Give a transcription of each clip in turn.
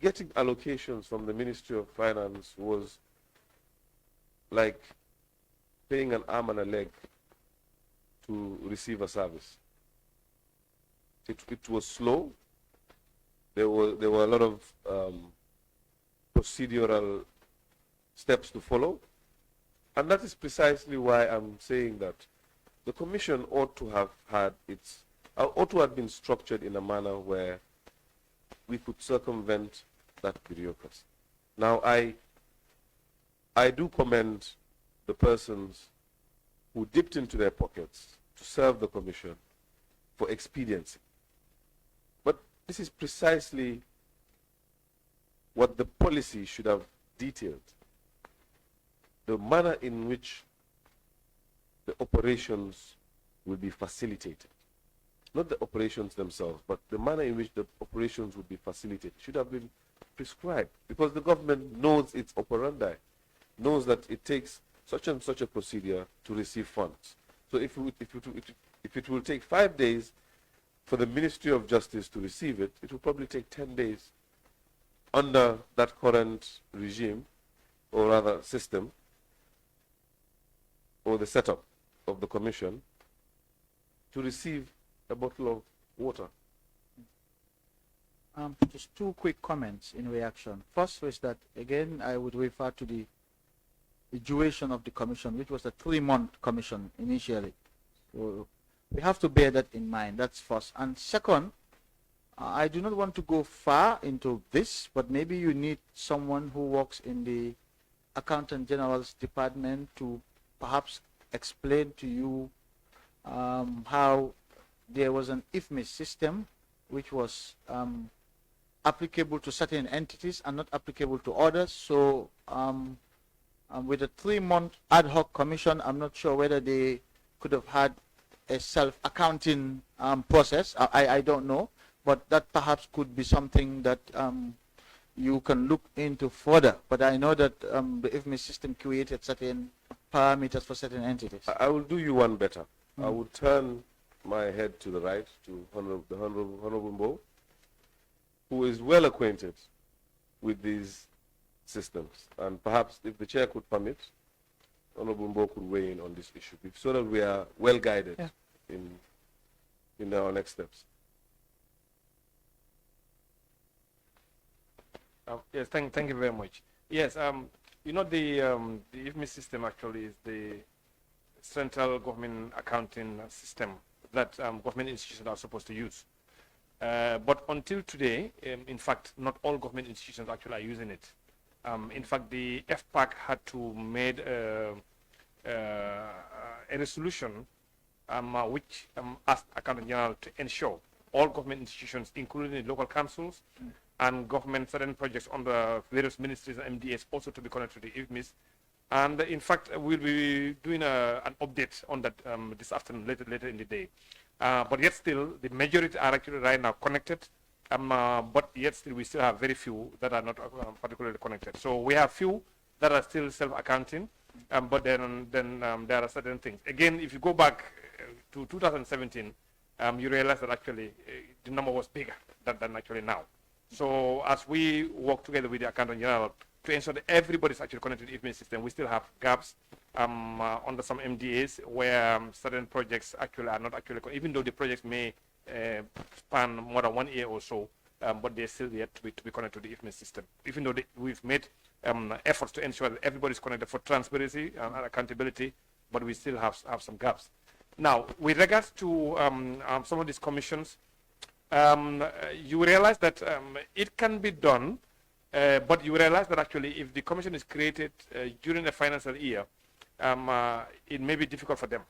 getting allocations from the Ministry of Finance was like paying an arm and a leg to receive a service. It was slow. There were a lot of procedural steps to follow. And that is precisely why I'm saying that the Commission ought to have been structured in a manner where we could circumvent that bureaucracy. Now, I do commend the persons who dipped into their pockets to serve the Commission for expediency. But this is precisely what the policy should have detailed. The manner in which the operations will be facilitated. Not the operations themselves, but the manner in which the operations would be facilitated should have been prescribed, because the government knows its operandi, knows that it takes such and such a procedure to receive funds. So if it will take 5 days for the Ministry of Justice to receive it, it will probably take 10 days under that current regime, or rather system, or the setup of the Commission, to receive a bottle of water. Just two quick comments in reaction. First was that, again, I would refer to the duration of the commission, which was a 3-month commission initially. So we have to bear that in mind. That's first. And second, I do not want to go far into this, but maybe you need someone who works in the Accountant General's department to perhaps explain to you how there was an IFMIS system which was applicable to certain entities and not applicable to others. So with a 3-month ad hoc commission, I'm not sure whether they could have had a self-accounting process. I don't know, but that perhaps could be something that you can look into further. But I know that the IFMIS system created certain parameters for certain entities. I will do you one better. I will turn my head to the right, to the Honorable Mbo, who is well acquainted with these systems. And perhaps, if the chair could permit, Honorable Mbo could weigh in on this issue, so that we are well guided in our next steps. Yes, thank you very much. Yes, you know, the IFMIS system actually is the central government accounting system that government institutions are supposed to use. But until today, in fact, not all government institutions actually are using it. In fact, the FPAC had to make a resolution which asked Accountant General to ensure all government institutions, including the local councils and government certain projects under various ministries and MDAs, also to be connected to the IFMIS. And in fact, we'll be doing an update on that this afternoon, later in the day. But yet still, the majority are actually right now connected. But yet still, we still have very few that are not particularly connected. So we have few that are still self-accounting, but then there are certain things. Again, if you go back to 2017, you realize that actually the number was bigger than actually now. So as we work together with the Accountant General to ensure that everybody's actually connected to the IFMIS system, we still have gaps under some MDAs where certain projects actually are not actually, even though the projects may span more than 1 year or so, but they're still yet to be connected to the IFMIS system. Even though we've made efforts to ensure that everybody's connected for transparency and accountability, but we still have some gaps. Now, with regards to some of these commissions, you realize that it can be done, but you realize that actually if the commission is created during the financial year, it may be difficult for them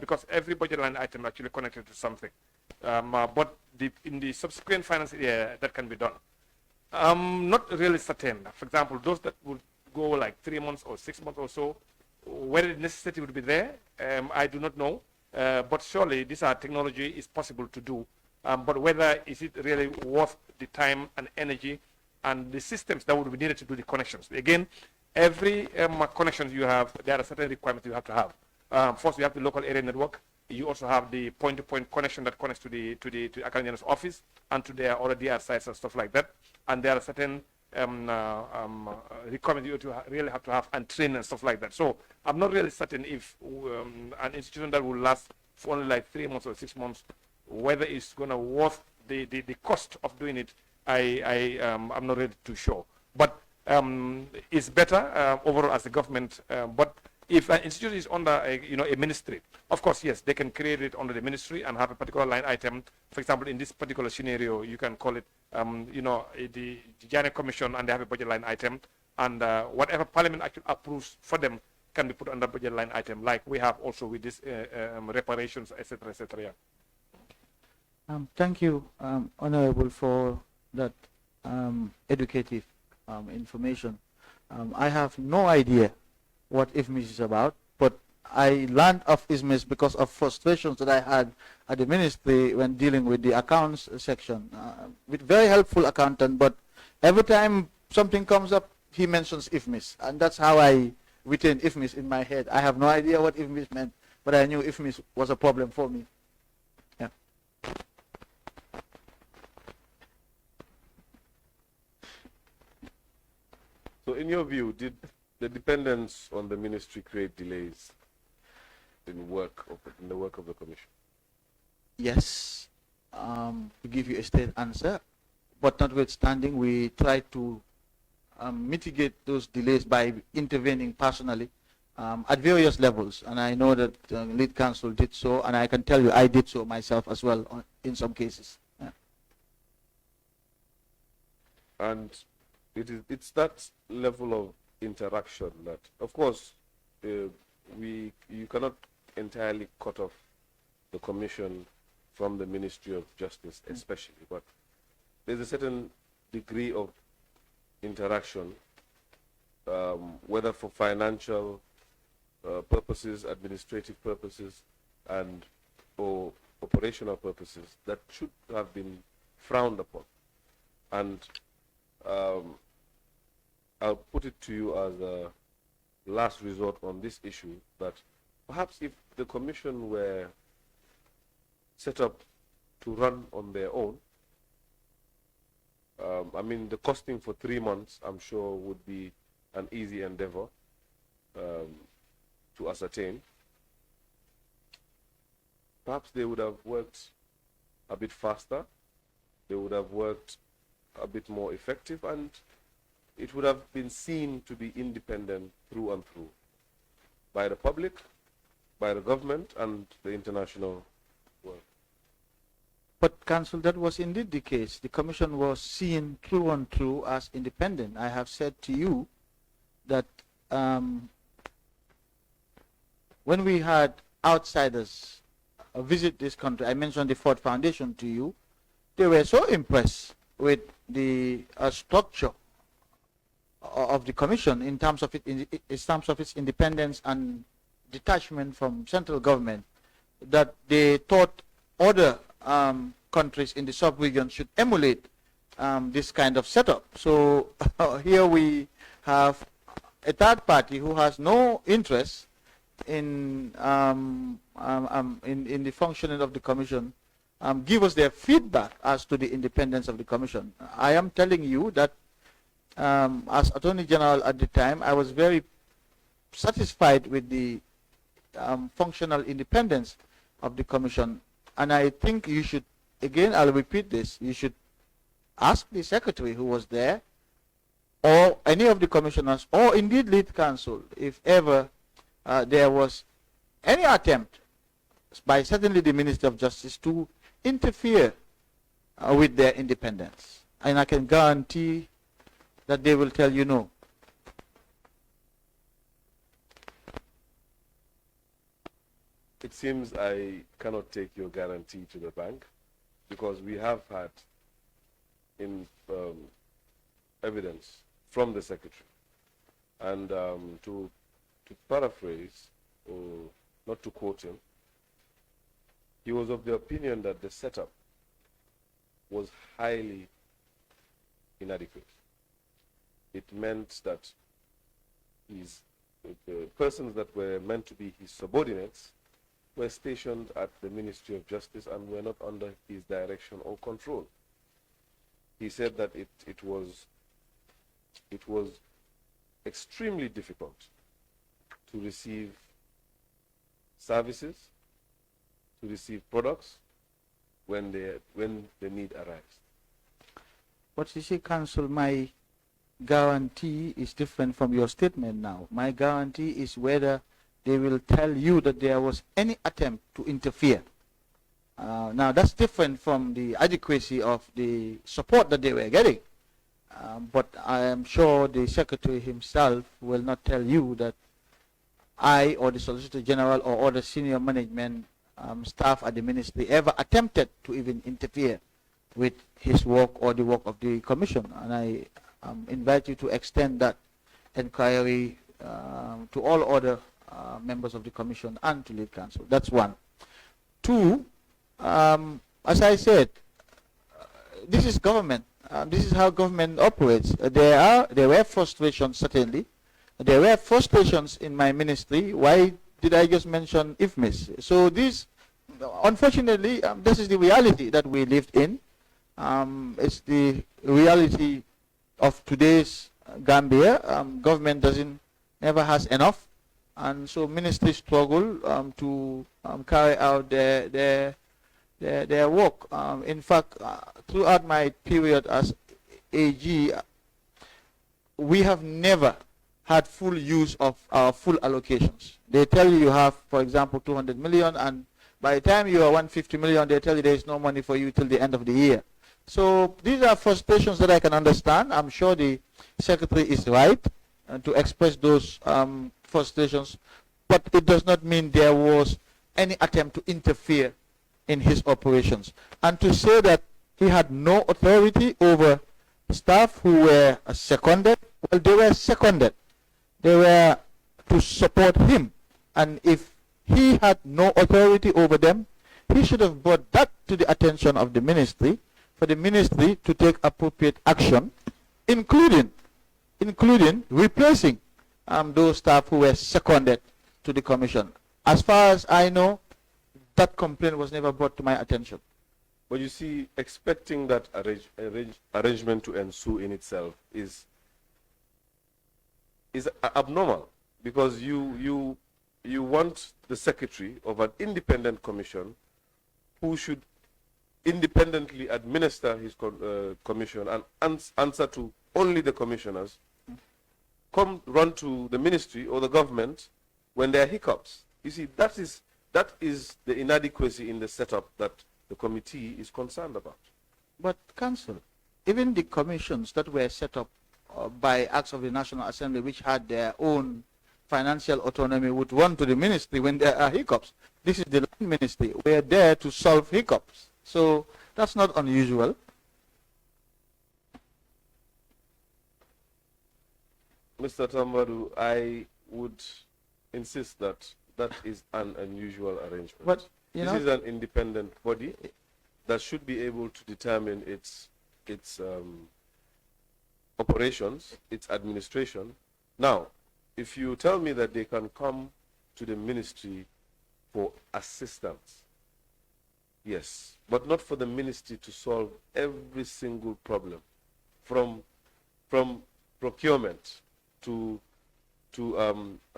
because every budget line item is actually connected to something. But in the subsequent financial year, that can be done. Not really certain. For example, those that would go like 3 months or 6 months or so, whether the necessity would be there, I do not know. But surely this technology is possible to do. But whether is it really worth the time and energy and the systems that would be needed to do the connections. Again, every connection you have, there are certain requirements you have to have. First, you have the local area network. You also have the point-to-point connection that connects to the Accountant General's office and to their other DR sites and stuff like that. And there are certain requirement you really have to have and train and stuff like that. So I'm not really certain if an institution that will last for only like 3 months or 6 months, whether it's going to worth the cost of doing it, I'm not really too sure. But it's better overall as a government. But if an institution is under a ministry, of course, yes, they can create it under the ministry and have a particular line item. For example, in this particular scenario, you can call it, the Janneh Commission, and they have a budget line item, and whatever Parliament actually approves for them can be put under budget line item, like we have also with this reparations, etc., etc. Yeah. Thank you, Honorable, for that educative information. I have no idea what IFMIS is about, but I learned of IFMIS because of frustrations that I had at the ministry when dealing with the accounts section. With very helpful accountant, but every time something comes up, he mentions IFMIS, and that's how I retained IFMIS in my head. I have no idea what IFMIS meant, but I knew IFMIS was a problem for me. Yeah. So in your view, did the dependence on the ministry create delays in the work of the commission? Yes, to give you a straight answer, but notwithstanding, we try to mitigate those delays by intervening personally at various levels, and I know that lead counsel did so, and I can tell you I did so myself as well in some cases. Yeah. And it's that level of interaction that, of course, you cannot entirely cut off the commission from the Ministry of Justice, especially, but there's a certain degree of interaction, whether for financial purposes, administrative purposes, and or operational purposes, that should have been frowned upon. And I'll put it to you as a last resort on this issue, that perhaps if the commission were set up to run on their own, I mean, the costing for 3 months, I'm sure, would be an easy endeavor to ascertain. Perhaps they would have worked a bit faster, they would have worked a bit more effective, and it would have been seen to be independent through and through by the public, by the government, and the international world. But, Counsel, that was indeed the case. The Commission was seen through and through as independent. I have said to you that when we had outsiders visit this country, I mentioned the Ford Foundation to you, they were so impressed with the structure of the Commission in terms of its independence and detachment from central government, that they thought other countries in the sub-region should emulate this kind of setup. So here we have a third party who has no interest in the functioning of the Commission give us their feedback as to the independence of the Commission. I am telling you that as Attorney General at the time, I was very satisfied with the functional independence of the Commission. And I think you should, again, I'll repeat this, you should ask the Secretary who was there, or any of the commissioners, or indeed lead counsel, if ever there was any attempt by certainly the Minister of Justice to interfere with their independence. And I can guarantee that they will tell you no. It seems I cannot take your guarantee to the bank, because we have had evidence from the Secretary. And to paraphrase, or not to quote him, he was of the opinion that the setup was highly inadequate. It meant that the persons that were meant to be his subordinates were stationed at the Ministry of Justice and were not under his direction or control. He said that it was it was extremely difficult to receive services, to receive products when the need arrives. But you see, Counsel, my guarantee is different from your statement now. My guarantee is whether they will tell you that there was any attempt to interfere. Now, that's different from the adequacy of the support that they were getting. But I am sure the Secretary himself will not tell you that I or the Solicitor General or other senior management staff at the ministry ever attempted to even interfere with his work or the work of the Commission. And I invite you to extend that inquiry to all other members of the Commission and to lead counsel. That's one. Two, as I said, this is government. This is how government operates. There were frustrations, certainly. There were frustrations in my ministry. Why did I just mention IFMIS? So this, unfortunately, this is the reality that we lived in. It's the reality of today's Gambia. Government never has enough, and so ministry struggle to carry out their work. In fact, throughout my period as AG, we have never had full use of our full allocations. They tell you have, for example, 200 million, and by the time you are 150 million, they tell you there is no money for you till the end of the year. So these are frustrations that I can understand. I'm sure the Secretary is right to express those frustrations, but it does not mean there was any attempt to interfere in his operations. And to say that he had no authority over staff who were seconded, well, they were seconded. They were to support him. And if he had no authority over them, he should have brought that to the attention of the ministry for the ministry to take appropriate action, including replacing those staff who were seconded to the commission. As far as I know, that complaint was never brought to my attention. But you see, expecting that arrangement to ensue in itself is abnormal, because you want the secretary of an independent commission who should independently administer his commission and answer to only the commissioners, run to the ministry or the government when there are hiccups. You see, that is the inadequacy in the setup that the committee is concerned about. But Counsel, even the commissions that were set up by acts of the National Assembly, which had their own financial autonomy, would run to the ministry when there are hiccups. This is the land ministry. We are there to solve hiccups. So that's not unusual. Mr. Tambadou, I would insist that that is an unusual arrangement. But this is an independent body that should be able to determine its operations, its administration. Now, if you tell me that they can come to the ministry for assistance, yes, but not for the ministry to solve every single problem, from procurement to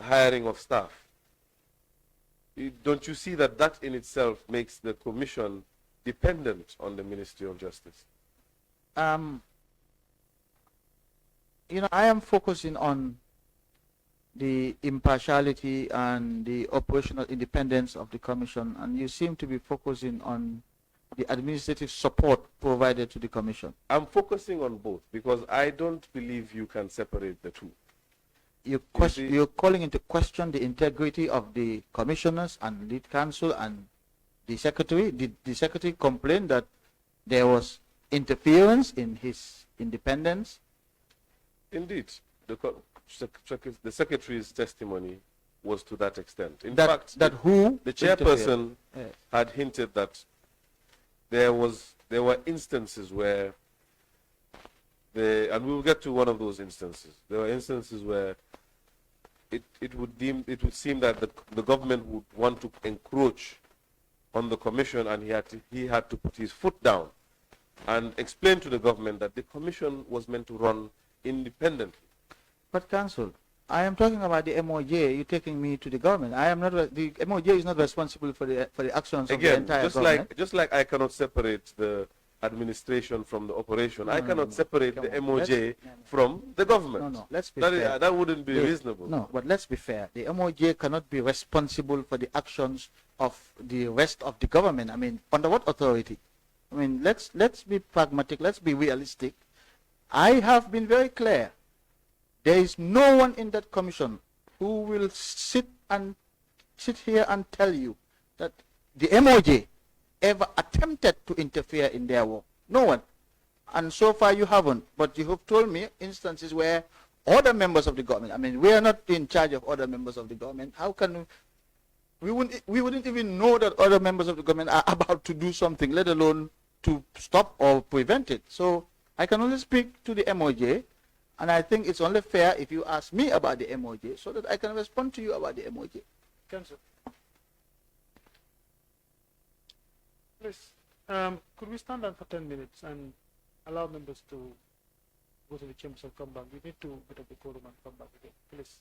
hiring of staff. Don't you see that in itself makes the commission dependent on the Ministry of Justice? I am focusing on the impartiality and the operational independence of the commission, and you seem to be focusing on the administrative support provided to the commission. I'm focusing on both because I don't believe you can separate the two. You're calling into question the integrity of the commissioners and lead counsel and the secretary. Did the secretary complain that there was interference in his independence? Indeed, the secretary's testimony was to that extent. In fact, the chairperson had hinted that there were instances where and we'll get to one of those instances. There were instances where it would seem that the government would want to encroach on the commission, and he had to put his foot down and explain to the government that the commission was meant to run independently. But Counsel, I am talking about the MOJ. You're taking me to the government. I am not. The MOJ is not responsible for the actions of the Again, entire government. just like I cannot separate the administration from the operation, I cannot separate the MOJ from the government. No, let's be That fair. that wouldn't be reasonable. No, but let's be fair. The MOJ cannot be responsible for the actions of the rest of the government. I mean, under what authority? I mean, let's be pragmatic. Let's be realistic. I have been very clear. There is no one in that commission who will sit here and tell you that the MOJ ever attempted to interfere in their work. No one. And so far you haven't. But you have told me instances where other members of the government, I mean, we are not in charge of other members of the government. How can we wouldn't even know that other members of the government are about to do something, let alone to stop or prevent it. So I can only speak to the MOJ, and I think it's only fair if you ask me about the MOJ so that I can respond to you about the MOJ. Counsel. Please, could we stand down for 10 minutes and allow members to go to the chambers and come back? We need to get up the quorum and come back again, please.